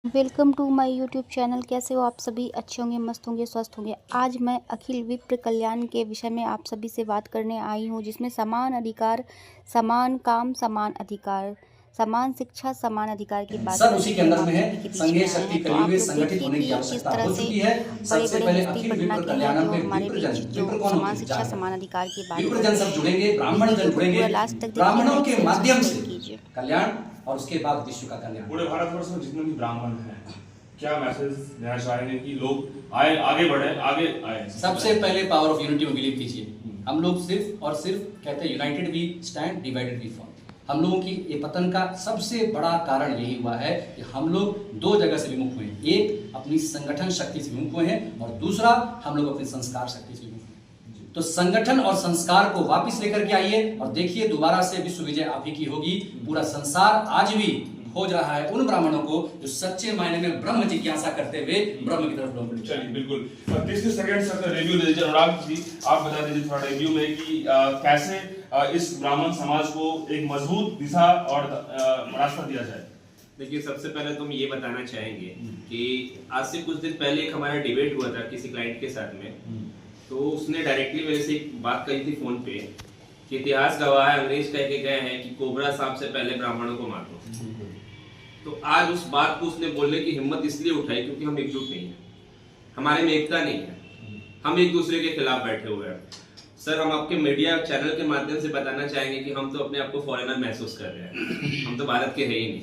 Welcome to my YouTube channel. कैसे हो आप सभी? अच्छे होंगे, मस्त होंगे, स्वस्थ होंगे। आज मैं अखिल विप्र कल्याण के विषय में आप सभी से बात करने आई हूँ, जिसमें समान अधिकार, समान काम, समान अधिकार, समान शिक्षा, समान अधिकार की बात सब करने उसी के के लिए अंदर हम में आप है। सभी के बीच संघीय में आए शक्ति हैं। तो फैली आप हुई, लोग संगठित देखिए होने की कि किस आवश्यकता तरह हो से चुकी है। सबसे बड़े-बड़े पहले हस्ती अखिल पटना विप्र के हैं, कल्याणम जो में हमारे विप्रजन, बीच जो विप्र कौन समान होते हैं शिक्षा, जानते समान हैं। अधिकार की बात विप्रजन करते सब हैं। जुड़ेंगे, इस ब्राह्मण जन वीडियो को जुड़ेंगे। पूरा लास्ट तक देखिए, ब्राह्मणों लाइक के शेयर माध्यम सब्सक्राइब से कीजिए। कल्याण और उसके बाद विश्व का कल्याण। पूरे भारतवर्ष में जितने भी ब्राह्मण हैं, क्या मैसेज देना चाहेंगे कि लोग आए, आगे बढ़े, आगे आए? सबसे पहले पावर ऑफ यूनिटी में बिलीव कीजिए। हम लोग सिर्फ और सिर्फ कहते हैं united we stand, divided we fall. हम लोगों की ये पतन का सबसे बड़ा कारण यही हुआ है कि हम लोग दो जगह से विमुख हुए हैं। एक अपनी संगठन शक्ति से विमुख हुए हैं और दूसरा हम लोग अपनी संस्कार शक्ति से विमुख हुए हैं। तो संगठन और संस्कार को वापस लेकर के आइए और देखिए दोबारा से विश्व विजय आप ही की होगी। पूरा संसार आज भी खोज रहा है उन ब्राह्मणों को जो सच्चे मायने में ब्रह्म जिज्ञासा करते हुए ब्रह्म की तरफ लौट। चलिए बिल्कुल 30 सेकंड का रिव्यू दे दीजिए। अनुराग जी आप बता दीजिए थोड़ा रिव्यू में कि कैसे इस ब्राह्मण समाज को एक मजबूत दिशा और रास्ता दिया जाए। देखिए, सबसे पहले तो हम ये बताना चाहेंगे कि आज से कुछ दिन पहले एक हमारा डिबेट हुआ था किसी क्लाइंट के साथ में। तो उसने डायरेक्टली मेरे से एक बात कही थी फोन पे कि इतिहास गवाह है, अंग्रेज कह के गए हैं कि कोबरा सांप से पहले ब्राह्मणों को मार दो। तो आज उस बात को उसने बोलने की हिम्मत इसलिए उठाई क्योंकि हम एकजुट नहीं है, हमारे में एकता नहीं है, हम एक दूसरे के खिलाफ बैठे हुए हैं। सर, हम आपके मीडिया चैनल के माध्यम से बताना चाहेंगे कि हम तो अपने आप को फॉरेनर महसूस कर रहे हैं। हम तो भारत के है ही नहीं,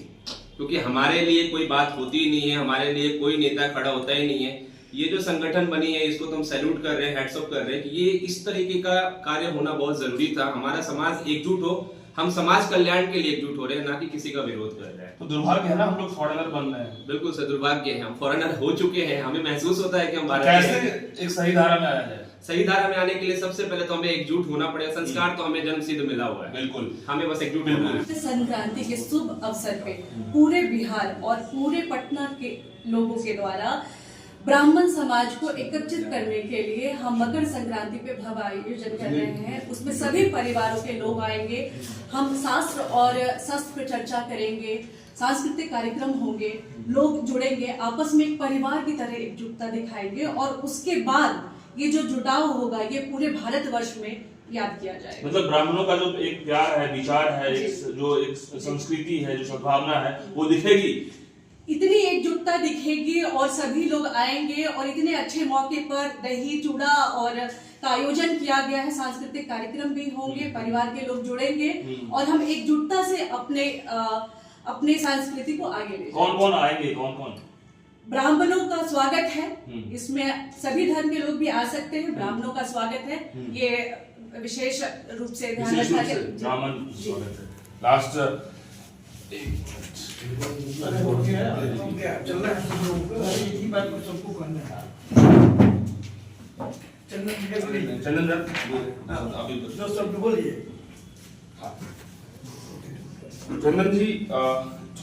क्योंकि हमारे लिए कोई बात होती ही नहीं है, हमारे लिए कोई नेता खड़ा होता ही नहीं है। ये जो संगठन बनी है इसको तो हम सैल्यूट कर रहे हैं, हैट्स ऑफ कर रहे हैं कि ये इस तरीके का कार्य होना बहुत जरूरी था। हमारा समाज एकजुट हो, हम समाज कल्याण के लिए एकजुट हो रहे हैं, ना कि किसी का विरोध कर रहे हैं। तो दुर्भाग्य है ना, हम लोग फॉरेनर बन रहे हैं। बिल्कुल सर, दुर्भाग्य है, हम फॉरेनर हो चुके हैं, हमें महसूस होता है कि हम भारत कैसे एक सही धारा में आया जाए? सही धारा में आने के लिए सबसे पहले तो हमें एकजुट होना पड़ेगा। संस्कार तो हमें जन्म सिद्ध मिला हुआ है, बिल्कुल, हमें बस एकजुट होना है। संक्रांति के शुभ अवसर पे पूरे बिहार और पूरे पटना के लोगों के द्वारा ब्राह्मण समाज को एकत्रित करने के लिए हम मकर संक्रांति पे भव्य आयोजन कर रहे हैं। उसमें सभी परिवारों के लोग आएंगे, हम शास्त्र और शस्त्र पर चर्चा करेंगे, सांस्कृतिक कार्यक्रम होंगे, लोग जुड़ेंगे, आपस में एक परिवार की तरह एकजुटता दिखाएंगे और उसके बाद ये जो जुड़ाव होगा ये पूरे भारतवर्ष में याद किया जाएगा। मतलब ब्राह्मणों का जो एक प्यार है, विचार है, जो एक संस्कृति है, जो सद्भावना है, वो दिखेगी। इतनी एकजुटता दिखेगी और सभी लोग आएंगे और इतने अच्छे मौके पर दही चूड़ा और का आयोजन किया गया है। सांस्कृतिक कार्यक्रम भी होंगे, परिवार के लोग जुड़ेंगे और हम एकजुटता से अपने संस्कृति को आगे ले। कौन कौन आएंगे? कौन कौन? ब्राह्मणों का स्वागत है, इसमें सभी धर्म के लोग भी आ सकते हैं। ब्राह्मणों का स्वागत है, ये विशेष रूप से ध्यान रखा गया। ब्राह्मण स्वागत है। लास्ट चंदन जी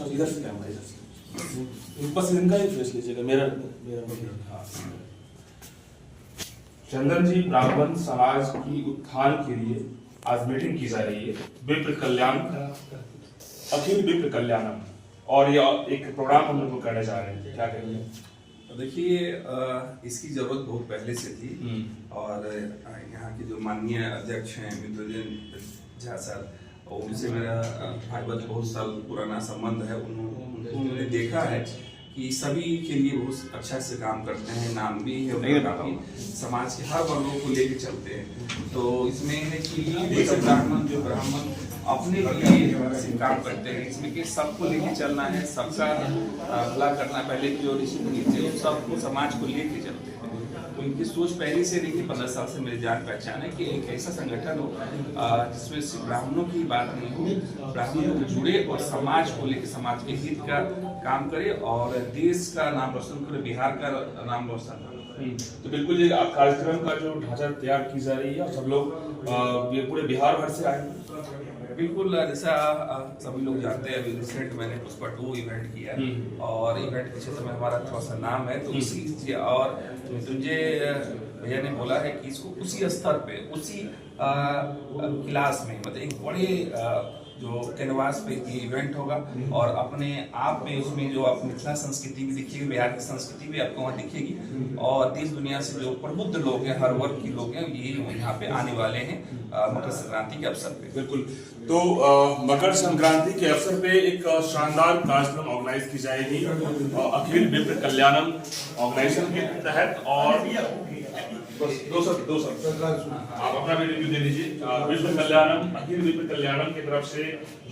इधर से कैमरा, इधर से बस इनका ही फेस लीजिएगा, मेरा हाँ। चंदन जी, ब्राह्मण समाज की उत्थान के लिए आज मीटिंग की जा रही है, विप्र कल्याण, अखिल विप्र कल्याणम, और ये एक प्रोग्राम हम लोग करने जा रहे हैं, क्या कहेंगे? देखिए, इसकी जरूरत बहुत पहले से थी और यहाँ के जो माननीय अध्यक्ष हैं विप्रजन झा सर, उनसे मेरा भाईवत बहुत साल पुराना संबंध है। उन्होंने देखा है कि सभी के लिए बहुत अच्छा से काम करते हैं, नाम भी है उनका, समाज के हर वर्गों को लेके चलते हैं। तो इसमें है कि ब्राह्मण अपने लिए काम करते हैं, इसमें कि सबको लेके चलना है, सबका भला करना। पहले की जो ऋषि मुनि थे सबको समाज को लेके चलते हैं। तो इनकी सोच पहले से देखिए 15 साल से मेरी जान पहचान है कि एक ऐसा संगठन हो जिसमें सिर्फ ब्राह्मणों की बात नहीं हो, ब्राह्मणों को जुड़े और समाज को लेकर समाज के हित का काम करे और देश का नाम रोशन करे, बिहार का नाम रोशन करे। तो बिल्कुल ये कार्यक्रम का जो ढांचा तैयार की जा रही है, सब लोग ये पूरे बिहार भर से आए। बिल्कुल, जैसा सभी लोग जानते हैं, अभी रिसेंट मैंने पुष्पा 2 इवेंट किया और इवेंट के क्षेत्र में हमारा थोड़ा सा नाम है। तो इसी और मृत्युंजय भैया ने बोला है कि इसको उसी स्तर पे, उसी क्लास में, मतलब एक बड़े जो कैनवास पे ये इवेंट होगा और अपने आप में उसमें जो आप मिथिला संस्कृति भी दिखेगी, बिहार की संस्कृति भी आपको वहाँ दिखेगी और देश दुनिया से जो प्रबुद्ध लोग हैं, हर वर्ग के लोग हैं, ये यहाँ पे आने वाले हैं मकर संक्रांति के अवसर पे। बिल्कुल। तो मकर संक्रांति के अवसर पे एक शानदार कार्यक्रम ऑर्गेनाइज की जाएगी अखिल विप्र कल्याणम ऑर्गेनाइजेशन के तहत। और बस दो सर आप अपना भी रिव्यू दे दीजिए। विप्र कल्याणम, अखिल विप्र कल्याणम की तरफ से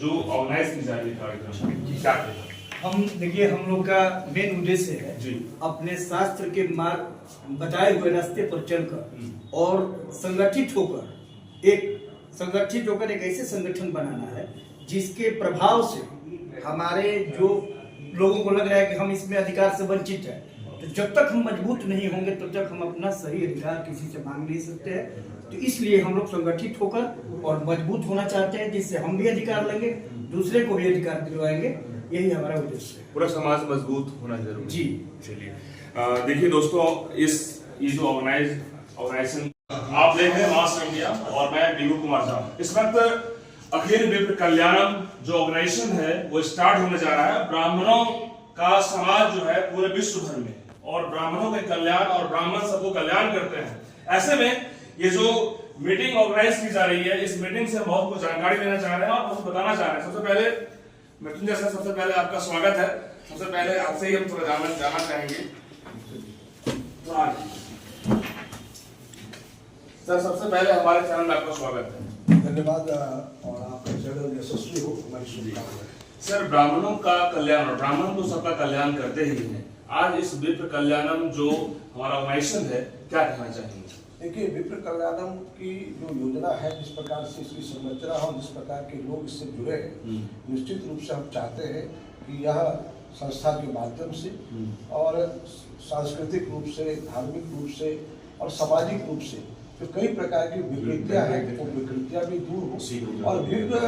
जो ऑर्गेनाइज की जा रही कार्यक्रम क्या है? हम देखिए, हम लोग का मेन उद्देश्य है जी। अपने शास्त्र के मार्ग बताए हुए रास्ते पर चलकर और संगठित होकर एक ऐसे संगठन बनाना है जिसके प्रभाव से हमारे जो लोगों को लग रहा है कि हम इसमें अधिकार से वंचित हैं, तो जब तक हम मजबूत नहीं होंगे तब तक हम अपना सही अधिकार किसी से मांग नहीं सकते हैं। तो इसलिए हम लोग संगठित होकर और मजबूत होना चाहते हैं, जिससे हम भी अधिकार लेंगे, दूसरे को भी अधिकार दिलवाएंगे। यही हमारा उद्देश्य है। पूरा समाज मजबूत होना जरूरी जी। चलिए देखिए दोस्तों, ये जो ऑर्गेनाइजेशन आप देख रहे हैं मास इंडिया और मैं डीयू कुमार झा। इस वक्त अखिल विप्र कल्याणम जो ऑर्गेनाइजेशन है वो स्टार्ट होने जा रहा है। ब्राह्मणों का समाज जो है पूरे विश्व भर में, और ब्राह्मणों के कल्याण और ब्राह्मण सबको कल्याण करते हैं। ऐसे में ये जो मीटिंग ऑर्गेनाइज की जा रही है, इस मीटिंग से बहुत कुछ जानकारी लेना चाह रहे हैं और कुछ बताना चाह रहे हैं। सबसे पहले मृत्युंजय सर, सबसे पहले आपका स्वागत है। सबसे पहले आपसे ही हम थोड़ा जानना चाहेंगे सर, सबसे पहले हमारे चैनल में आपका स्वागत है। धन्यवाद और आपका चैनल यशस्वी हो, हमारी शुभकामनाएं। सर, ब्राह्मणों का कल्याण, और ब्राह्मण तो सबका कल्याण करते ही हैं। आज इस विप्र कल्याणम जो हमारा ऑर्गेनाइजेशन है, क्या कहना चाहेंगे? देखिए, विप्र कल्याणम की जो योजना है, जिस प्रकार से इसकी संरचना हो, जिस प्रकार के लोग इससे जुड़े हैं, निश्चित रूप से हम चाहते हैं कि यह संस्था के माध्यम से और सांस्कृतिक रूप से, धार्मिक रूप से और सामाजिक रूप से जो कई प्रकार की विकृतियां हैं, वो विकृतियां भी दूर हो और विप्र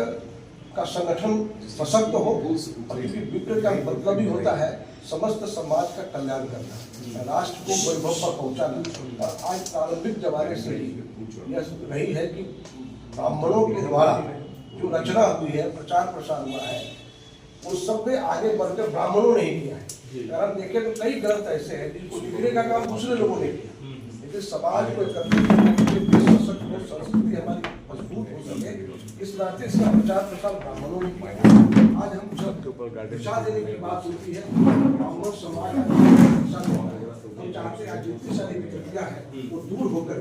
का संगठन सशक्त हो। विप्र का मतलब ही होता है समस्त समाज का कल्याण करना, राष्ट्र को वैभव पर पहुंचाना। और आज प्रारंभिक जमाने से ही यह रही है कि ब्राह्मणों के द्वारा जो रचना हुई है, प्रचार प्रसार हुआ है, उस सब में आगे बढ़कर ब्राह्मणों ने ही किया है। अगर हम देखें तो कई ग्रंथ ऐसे हैं जिनको लिखने का काम दूसरे लोगों ने किया, लेकिन समाज को एकत्रित करने के लिए सशक्त हो, संस्कृति हमारी मजबूत हो सके, इस नाते इसका प्रचार प्रसार ब्राह्मणों ने किया। आज हम जब दिशा देने की बात होती है, ब्राह्मण समाज हम चाहते हैं जितनी सारी विकृतियां हैं वो दूर होकर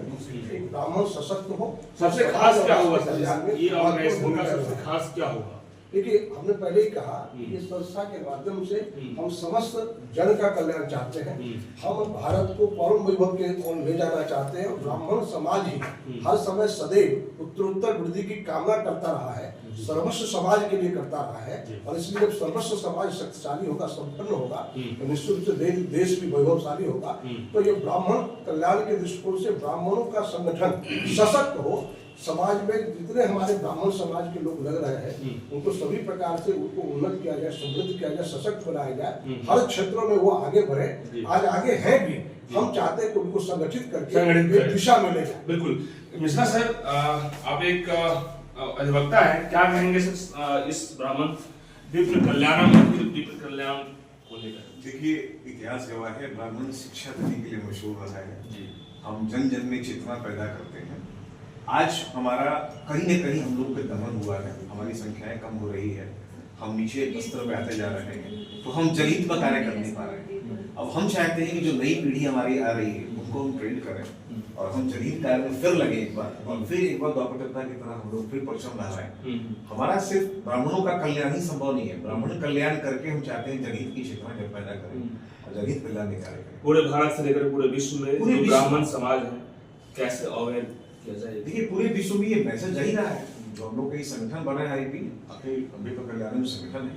एक ब्राह्मण सशक्त हो। सबसे खास क्या होगा सर ये ऑर्गेनाइजेशन का? सबसे खास क्या होगा? देखिए, हमने पहले ही कहा कि इस संस्था के माध्यम से हम समस्त जन का कल्याण चाहते हैं। हम भारत को परम वैभव के ओर ले जाना चाहते हैं। ब्राह्मण समाज ही हर समय सदैव उत्तरोत्तर वृद्धि की कामना करता रहा है, सर्वस्व समाज के लिए करता रहा है। और इसलिए जब सर्वस्व समाज शक्तिशाली होगा, संपन्न होगा, तो निश्चित रूप से देश भी वैभवशाली होगा। तो ये ब्राह्मण कल्याण के दृष्टिकोण से ब्राह्मणों का संगठन सशक्त हो, समाज में जितने हमारे ब्राह्मण समाज के लोग लग रहे हैं उनको सभी प्रकार से उनको उन्नत किया जाए, समृद्ध किया जाए, सशक्त बनाया जाए, हर क्षेत्रों में वो आगे बढ़े। आज आगे है भी, हम चाहते हैं कि उनको संगठित करके दिशा में ले जाए। बिल्कुल। मिश्रा सर, आप एक अधिवक्ता है, क्या कहेंगे सर इस ब्राह्मण विप्र कल्याणम, विप्र कल्याण को लेकर? देखिए, इतिहास गवाह है, ब्राह्मण शिक्षा देने के लिए मशहूर रहा है। हम जन जन में चेतना पैदा करते हैं। आज हमारा कहीं न कहीं हम लोग पे दमन हुआ है, हमारी संख्याएं कम हो रही है, हम नीचे स्तर पे आते जा रहे हैं, तो हम जनहित में कार्य कर नहीं पा रहे हैं। अब हम चाहते हैं कि जो नई पीढ़ी हमारी आ रही है उनको हम ट्रेन करें और हम जनहित कार्य में फिर लगे एक बार, और फिर एक बार द्वापरता की तरह हम लोग फिर परचम लहराएं। हमारा सिर्फ ब्राह्मणों का कल्याण ही संभव नहीं है, ब्राह्मण कल्याण करके हम चाहते हैं जनहित की चेतना जब पैदा करें और जनहित कल्याण कार्य करें। पूरे भारत से लेकर पूरे विश्व में जो ब्राह्मण समाज है कैसे अवेयर किया जाए? देखिए, पूरे विश्व में ये मैसेज जा ही रहा है। जो हम लोग का ये संगठन बना है, अखिल विप्र कल्याणम संगठन है,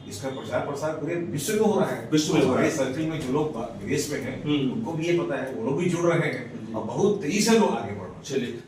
इसका प्रचार प्रसार पूरे विश्व में हो रहा है। विश्व में हमारे सर्किल में जो लोग विदेश में हैं उनको भी ये पता है, वो लोग भी जुड़ रहे हैं और बहुत तेजी से लोग आगे बढ़ रहे हैं। चलिए।